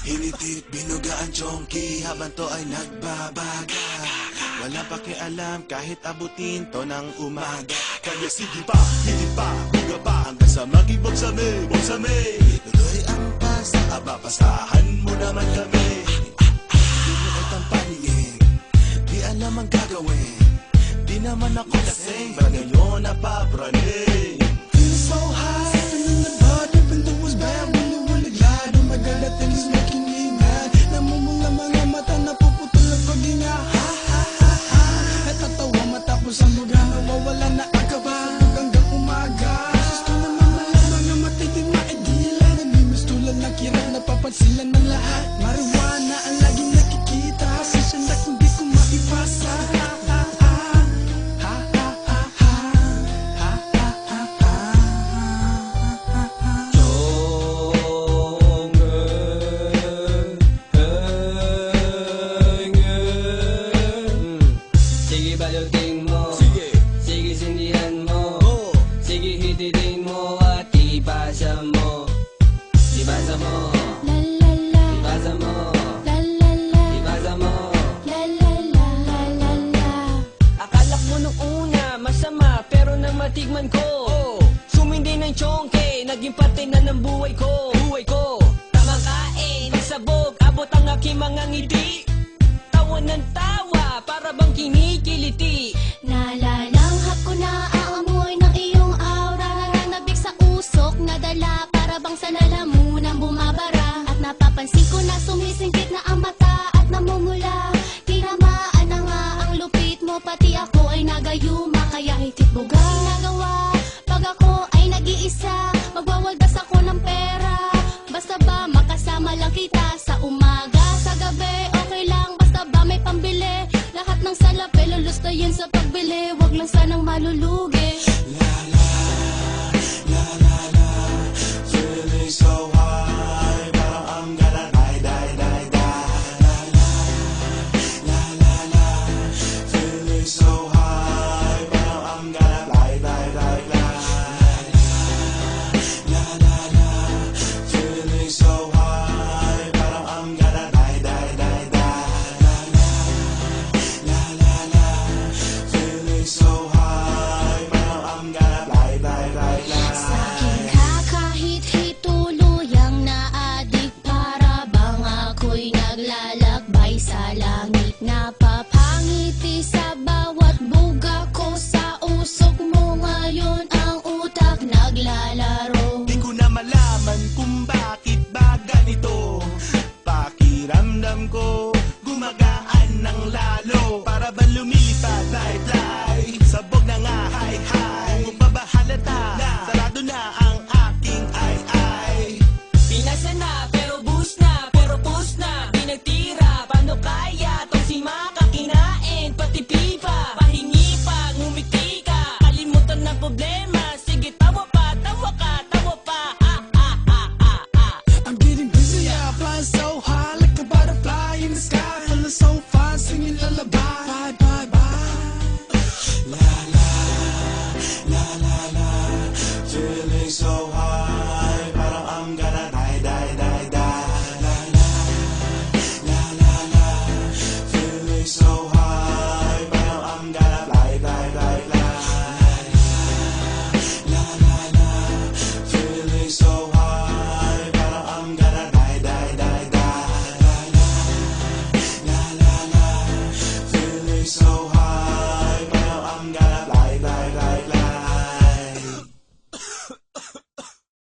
Hinitid, binuga ang chonky habang to ay nagbabaga. Wala pakialam kahit abutin to ng umaga. Kaya sige pa, higit pa, buga pa hanggang sa maging bogsame, bogsame. Tuloy ang pasa, pasahan mo naman kami. Di mo itang paningin, di alam ang gagawin. Di naman ako lasing, bagay yun napapraning. Feeling so high, feeling the body, even though it's bad. Wala-wala-glad, oh my God, that thing is making me mad. Namumula mga mata, napuputol ang paghinga. Ha, ha, ha, ha. Natatawa matapos ang lugar, nawawala na ang kaba. Hanggang umaga, gusto naman malaman na matitig maidila. Namimiss tulad ng kirap, napapansilan ng lahat. Marijuana ang laging nakikita, sasya na hindi ko maipasa. Balutin mo, sige sindihan mo, sige hititin mo at ipasa mo. Ipasa mo, ipasa mo, ipasa mo. Akala mo nung una masama, pero nang matigman ko, sumindi ng chonke, naging parte na ng buhay ko. Tamang kain, sabog, abot ang aking mga ngiti. Tawa ng tawa, para bang kinikiliti. Nalalanghap ko na ang amoy ng iyong aura. Nananabik sa usok na dala, para bang sa lalamunan bumabara. At napapansin ko na sumisingkit na ang mata at namumula. Tinamaan na nga ang lupit mo, pati ako ay nagayuma. Kaya hitit buga ginagawa, pag ako ay nag-iisa. Magwawaldas ako ng pera, basta ba makasama lang kita. Sa umaga, sa gabi, okay lang, basta ba may pambili. Lahat ng salapi lulustayin sa pagbili, wag lang sanang malulugi. La la, la la la, feeling so high, parang I'm gonna die, die, die, die. La la, la la la, feeling so high, parang I'm gonna fly, fly, fly, fly. La la la, feeling so high, parang I'm gonna die, die, die, die. La la la, feeling so high, parang I'm gonna fly, fly, fly, fly. Sa aking kakahit-hit tuluyang naadik, para bang ako'y naglalakbay sa langit. Napapangiti sa bawat buga ko, sa usok mo ngayon ang utak naglalaro. Di ko na malaman kung bakit ba ganito. Pakiramdam ko gumagaan ng lalo, para ba lumilipad, fly, fly. Sabog na nga, hi, hi. Kung ba halata na sarado na ang aking ay. Pinasa na pero bus na,